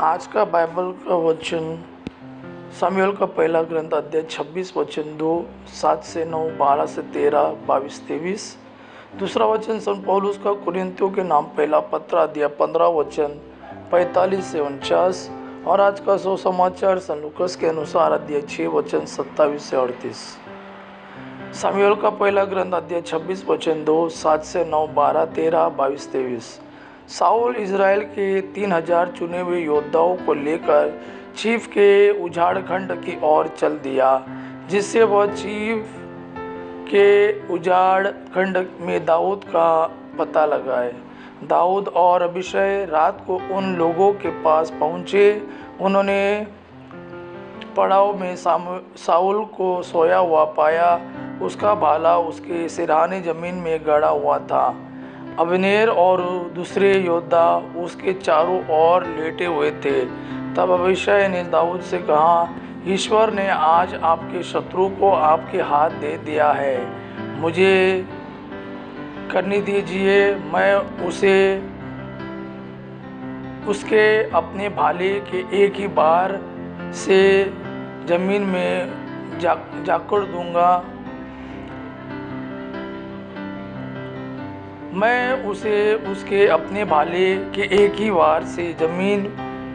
आज का बाइबल का वचन शमूएल का पहला ग्रंथ अध्याय 26 वचन 2 7 से 9 12 से 13 22 23। दूसरा वचन संत पौलुस का कुरिन्थियों के नाम पहला पत्र अध्याय 15 वचन 45 से 49। और आज का सुसमाचार संत लूकास के अनुसार अध्याय 6 वचन 27 से 38। शमूएल का पहला ग्रंथ अध्याय 26 वचन 2 7 से 9 12 13 22 23। साउल इज़राइल के 3000 चुने हुए योद्धाओं को लेकर चीफ के उजाड़ खंड की ओर चल दिया, जिससे वह चीफ के उजाड़ खंड में दाऊद का पता लगाए। दाऊद और अबीशै रात को उन लोगों के पास पहुँचे। उन्होंने पड़ाव में साउल को सोया हुआ पाया। उसका भाला उसके सिरहाने जमीन में गड़ा हुआ था। अबनेर और दूसरे योद्धा उसके चारों ओर लेटे हुए थे। तब अबीशै ने दाऊद से कहा, ईश्वर ने आज आपके शत्रु को आपके हाथ दे दिया है। मुझे करने दीजिए, मैं उसके अपने भाले के एक ही बार से जमीन में जाकर दूंगा। मैं उसे उसके अपने भाले के एक ही वार से जमीन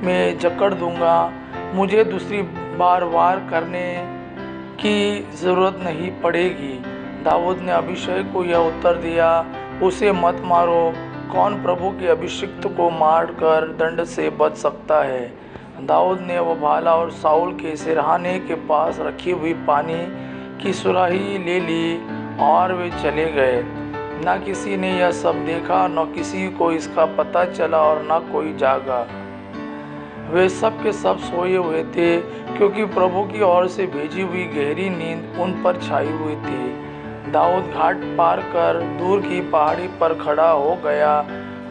में जकड़ दूंगा। मुझे दूसरी बार वार करने की ज़रूरत नहीं पड़ेगी। दाऊद ने अबीशै को यह उत्तर दिया, उसे मत मारो। कौन प्रभु के अभिषिक्त को मारकर दंड से बच सकता है? दाऊद ने वह भाला और साउल के सिरहाने के पास रखी हुई पानी की सुराही ले ली और वे चले गए। न किसी ने यह सब देखा, न किसी को इसका पता चला और न कोई जागा। वे सब के सब सोए हुए थे, क्योंकि प्रभु की ओर से भेजी हुई गहरी नींद उन पर छाई हुई थी। दाऊद घाट पार कर दूर की पहाड़ी पर खड़ा हो गया।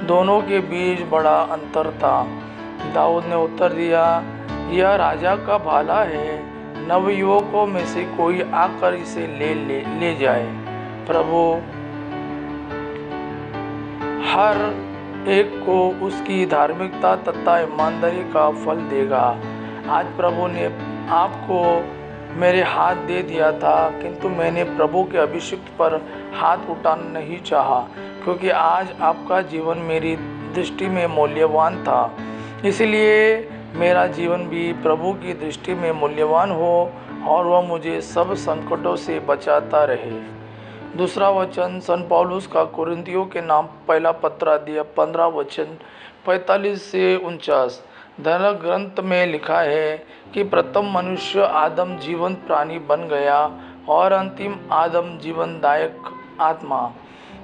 दोनों के बीच बड़ा अंतर था। दाऊद ने उत्तर दिया, यह राजा का भाला है। नवयुवकों में से कोई आकर इसे ले जाए। प्रभु हर एक को उसकी धार्मिकता तथा ईमानदारी का फल देगा। आज प्रभु ने आपको मेरे हाथ दे दिया था, किंतु मैंने प्रभु के अभिषिक्त पर हाथ उठाना नहीं चाहा, क्योंकि आज आपका जीवन मेरी दृष्टि में मूल्यवान था। इसलिए मेरा जीवन भी प्रभु की दृष्टि में मूल्यवान हो और वह मुझे सब संकटों से बचाता रहे। दूसरा वचन संत पौलुस का कुरिन्थियों के नाम पहला पत्र अध्याय 15 वचन 45 से 49। धर्म ग्रंथ में लिखा है कि प्रथम मनुष्य आदम जीवंत प्राणी बन गया और अंतिम आदम जीवनदायक आत्मा।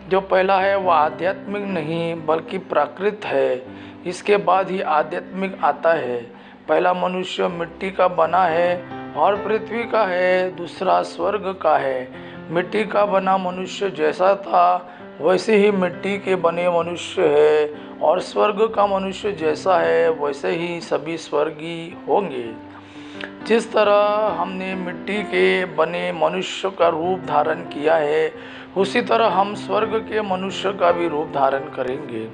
जो पहला है वह आध्यात्मिक नहीं बल्कि प्राकृत है, इसके बाद ही आध्यात्मिक आता है। पहला मनुष्य मिट्टी का बना है और पृथ्वी का है, दूसरा स्वर्ग का है। मिट्टी का बना मनुष्य जैसा था वैसे ही मिट्टी के बने मनुष्य है, और स्वर्ग का मनुष्य जैसा है वैसे ही सभी स्वर्गीय होंगे। जिस तरह हमने मिट्टी के बने मनुष्य का रूप धारण किया है, उसी तरह हम स्वर्ग के मनुष्य का भी रूप धारण करेंगे।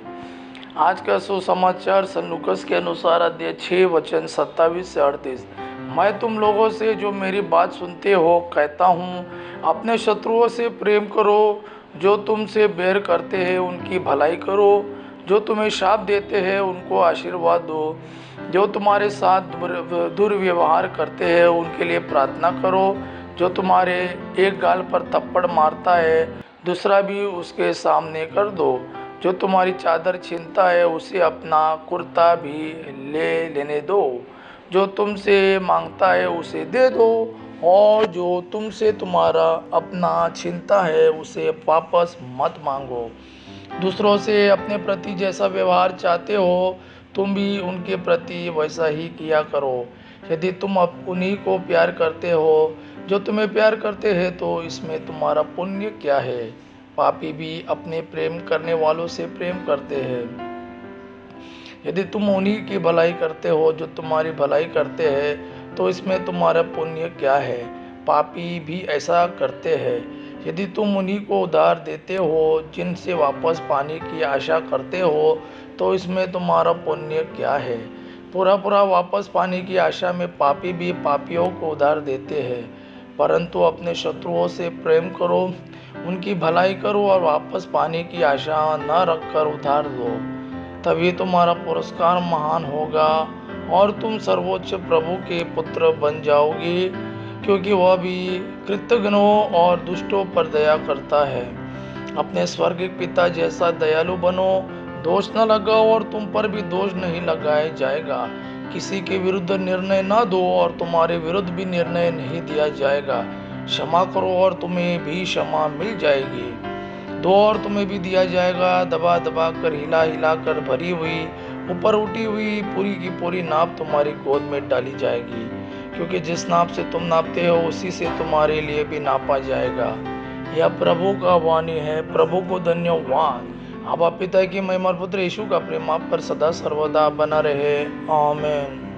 आज का सुसमाचार संत लूकास के अनुसार अध्याय 6 वचन 27 से 38। मैं तुम लोगों से जो मेरी बात सुनते हो कहता हूँ, अपने शत्रुओं से प्रेम करो, जो तुमसे बैर करते हैं उनकी भलाई करो, जो तुम्हें शाप देते हैं उनको आशीर्वाद दो, जो तुम्हारे साथ दुर्व्यवहार करते हैं उनके लिए प्रार्थना करो। जो तुम्हारे एक गाल पर थप्पड़ मारता है दूसरा भी उसके सामने कर दो। जो तुम्हारी चादर छीनता है उसे अपना कुर्ता भी लेने दो। जो तुमसे मांगता है उसे दे दो, और जो तुमसे तुम्हारा अपना छीनता है उसे वापस मत मांगो। दूसरों से अपने प्रति जैसा व्यवहार चाहते हो, तुम भी उनके प्रति वैसा ही किया करो। यदि तुम उन्हीं को प्यार करते हो जो तुम्हें प्यार करते हैं, तो इसमें तुम्हारा पुण्य क्या है? पापी भी अपने प्रेम करने वालों से प्रेम करते हैं। यदि तुम उन्हीं की भलाई करते हो जो तुम्हारी भलाई करते हैं, तो इसमें तुम्हारा पुण्य क्या है? पापी भी ऐसा करते हैं। यदि तुम उन्हीं को उधार देते हो जिनसे वापस पाने की आशा करते हो, तो इसमें तुम्हारा पुण्य क्या है? पूरा पूरा वापस पाने की आशा में पापी भी पापियों को उधार देते हैं, परंतु अपने शत्रुओं से प्रेम करो, उनकी भलाई करो और वापस पाने की आशा न रखकर उधार दो। तभी तुम्हारा पुरस्कार महान होगा और तुम सर्वोच्च प्रभु के पुत्र बन जाओगे, क्योंकि वह भी कृतघ्नों और दुष्टों पर दया करता है। अपने स्वर्गिक पिता जैसा दयालु बनो, दोष न लगाओ और तुम पर भी दोष नहीं लगाया जाएगा। किसी के विरुद्ध निर्णय न दो और तुम्हारे विरुद्ध भी निर्णय नहीं दिया जाएगा। क्षमा करो और तुम्हें भी क्षमा मिल जाएगी। दो और तुम्हें भी दिया जाएगा। दबा दबा कर, हिला हिला कर भरी हुई, ऊपर उठी हुई पूरी की पूरी नाप तुम्हारी गोद में डाली जाएगी, क्योंकि जिस नाप से तुम नापते हो उसी से तुम्हारे लिए भी नापा जाएगा। यह प्रभु का वाणी है। प्रभु को धन्यवाद। आबा पिता की महिमा, पुत्र यीशु का प्रेम आप पर सदा सर्वदा बना रहे। आमीन।